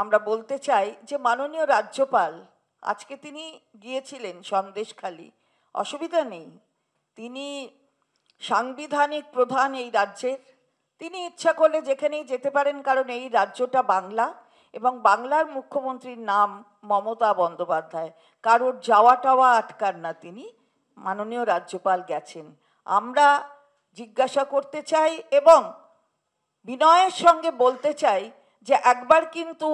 আমরা বলতে চাই যে মাননীয় রাজ্যপাল আজকে তিনি গিয়েছিলেন সন্দেশখালি, অসুবিধা নেই, তিনি সাংবিধানিক প্রধান এই রাজ্যের, তিনি ইচ্ছা করলে যেখানেই যেতে পারেন, কারণ এই রাজ্যটা বাংলা এবং বাংলার মুখ্যমন্ত্রীর নাম মমতা বন্দ্যোপাধ্যায়, কারোর যাওয়া টাওয়া আটকার না, তিনি মাননীয় রাজ্যপাল গেছেন। আমরা জিজ্ঞাসা করতে চাই এবং বিনয়ের সঙ্গে বলতে চাই যে একবার কিন্তু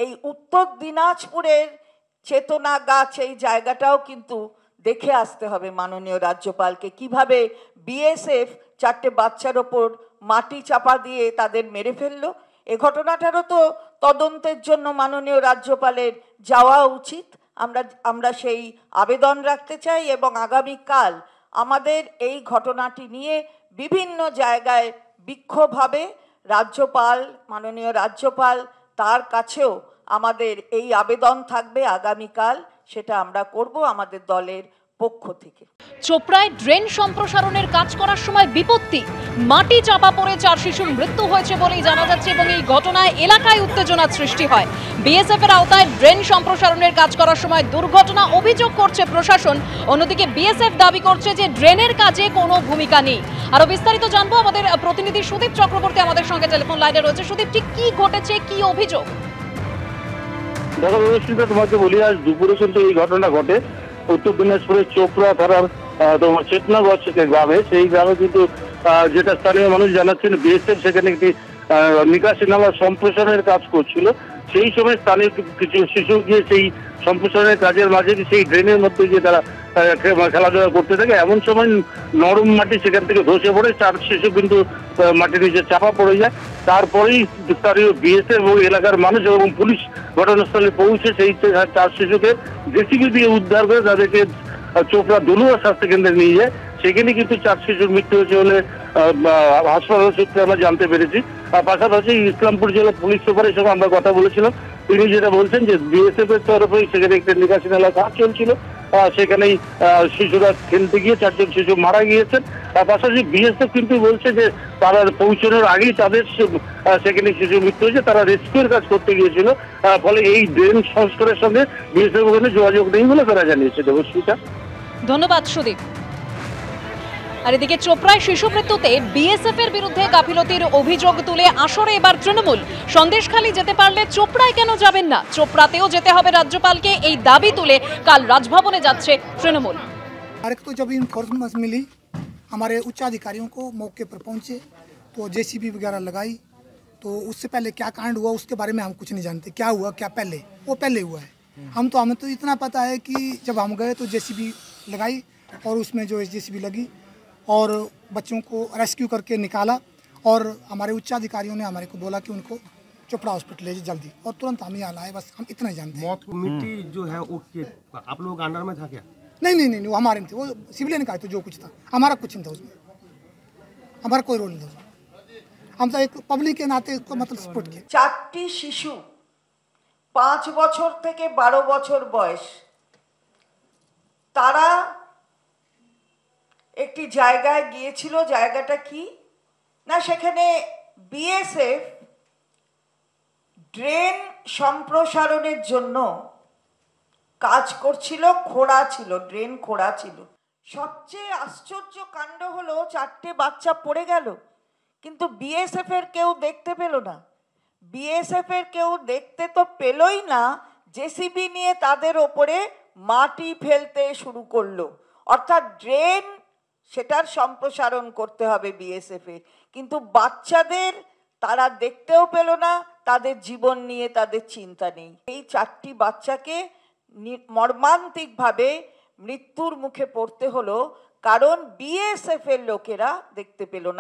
এই উত্তর দিনাজপুরের চেতনা গাছ এই জায়গাটাও কিন্তু দেখে আসতে হবে মাননীয় রাজ্যপালকে, কিভাবে বিএসএফ 4টে বাচ্চার ওপর মাটি চাপা দিয়ে তাদের মেরে ফেললো। এ ঘটনাটারও তো তদন্তের জন্য মাননীয় রাজ্যপালের যাওয়া উচিত। আমরা সেই আবেদন রাখতে চাই এবং আগামীকাল আমাদের এই ঘটনাটি নিয়ে বিভিন্ন জায়গায় বিক্ষোভ হবে। রাজ্যপাল, মাননীয় রাজ্যপাল, তার কাছেও আমাদের এই আবেদন থাকবে আগামীকাল, সেটা আমরা করব আমাদের দলের পক্ষ থেকে। চোপড়ায় ড্রেন সম্প্রসারণের কাজ করার সময় বিপত্তি, মাটি চাপা পড়ে 4 শিশুর মৃত্যু হয়েছে বলেই জানা যাচ্ছে এবং এই ঘটনায় এলাকায় উত্তেজনার সৃষ্টি হয়। বিএসএফ এর আওতায় ড্রেন সম্প্রসারণের কাজ করার সময় দুর্ঘটনা অভিযোগ করছে প্রশাসন, অন্যদিকে বিএসএফ দাবি করছে যে ড্রেনের কাজে কোনো ভূমিকা নেই। আরো বিস্তারিত জানবো, আমাদের প্রতিনিধি সুদীপ চক্রবর্তী আমাদের সঙ্গে টেলিফোন লাইনে রয়েছে। সুদীপ, ঠিক কি ঘটেছে, কি অভিযোগ? দেখো তোমাকে বলি, আজ দুপুরে কিন্তু এই ঘটনা ঘটে উত্তর দিনাজপুরের চোপড়া থানার তোমার চেতনাগঞ্জ গ্রামে। সেই গ্রামে কিন্তু যেটা স্থানীয় মানুষ জানাচ্ছেন, বিএসএফ সেখানে একটি নিকাশি নালা সম্প্রসারণের কাজ করছিল। সেই সময় স্থানীয় কিছু শিশু গিয়ে সেই সম্প্রসারণের কাজের মাঝে সেই ড্রেনের মধ্যে যে তারা খেলাধুলা করতে থাকে, এমন সময় নরম মাটি সেখান থেকে ধসে পড়ে 4 শিশু কিন্তু মাটির নিচে চাপা পড়ে যায়। তারপরেই স্থানীয় বিএসএফ এবং এলাকার মানুষ এবং পুলিশ ঘটনাস্থলে পৌঁছে সেই 4 শিশুকে জেসিবি দিয়ে উদ্ধার করে তাদেরকে চোপড়া দলুয়া স্বাস্থ্য কেন্দ্রে নিয়ে যায়। সেখানে কিন্তু 4 শিশুর মৃত্যু হয়েছে বলে হাসপাতাল সূত্রে আমরা জানতে পেরেছি। পাশাপাশি ইসলামপুর জেলা পুলিশ সুপারের সঙ্গে আমরা কথা বলেছিলাম, তিনি যেটা বলছেন যে বিএসএফ এর তরফে সেখানে একটা নিকাশি নালা কাজ চলছিল, সেখানেই শিশুরা খেলতে গিয়ে 4 জন শিশু মারা গিয়েছেন। পাশাপাশি বিএসএফ কিন্তু বলছে যে তারা পৌঁছানোর আগেই তাদের সেখানে শিশুর মৃত্যু হয়েছে, তারা রেস্কিউর কাজ করতে গিয়েছিল। ফলে এই ড্রেন সংস্কারের সঙ্গে বিএসএফ ওখানে যোগাযোগ নেই বলে তারা জানিয়েছে। দেবশ্রীতা, ধন্যবাদ সুদীপ। আর এদিকে চোপড়ায় শিশু মৃত্যুতে বিএসএফ এর বিরুদ্ধে গাফিলতির অভিযোগ তুলে আসরে এবার তৃণমূল। সন্দেশখালি যেতে পারলে চোপড়ায় কেন যাবেন না? চোপড়াতেও যেতে হবে রাজ্যপালকে, এই দাবি তুলে কাল রাজভবনে যাচ্ছে তৃণমূল। तो जब इन्फॉर्मेशन मिली, हमारे उच्च अधिकारियों को मौके पर पहुंचे तो जेसीबी वगैरह लगाई। तो उससे पहले क्या कांड हुआ उसके बारे में हम कुछ नहीं जानते, क्या हुआ क्या पहले, वो पहले हुआ है। हमें तो इतना पता है कि जब हम गए तो जेसीबी लगाई और उसमें जो जेसीबी लगी और बच्चों को रेस्क्यू करके निकाला और हमारे उच्च अधिकारियों ने हमारे को बोला कि उनको चोपड़ा हॉस्पिटल ले जल्दी, और तुरंत हम यहाँ लाए। बस हम इतना ही जानते हैं। मौत मिट्टी जो है वो आप लोग अंडर में था क्या? नहीं, वो हमारे में थे, वो सिविलियन का है, तो जो कुछ था हमारा कुछ नहीं था उसमें, हमारा कोई रोल नहीं था उसमें। हम तो एक पब्लिक के नाते उसको मतलब सपोर्ट किया। 4টি শিশু 5 বছর থেকে 12 বছর বয়স, তারা একটি জায়গায় গিয়েছিল। জায়গাটা কি না, সেখানে বিএসএফ ড্রেন সম্প্রসারণের জন্য কাজ করছিল, খোঁড়া ছিল, ড্রেন খোঁড়া ছিল। সবচেয়ে আশ্চর্য কাণ্ড হলো 4টে বাচ্চা পড়ে গেল, কিন্তু বিএসএফ এর কেউ দেখতে পেল না। বিএসএফ এর কেউ দেখতে তো পেলই না, জেসিবি নিয়ে তাদের ওপরে মাটি ফেলতে শুরু করলো। অর্থাৎ ড্রেন সেটার সম্প্রসারণ করতে হবে বিএসএফ এর, কিন্তু বাচ্চাদের তারা দেখতেও পেল না, তাদের জীবন নিয়ে তাদের চিন্তা নেই। এই 4টি বাচ্চাকে মর্মান্তিকভাবে মৃত্যুর মুখে পড়তে হলো, কারণ বিএসএফ এর লোকেরা দেখতে পেল না।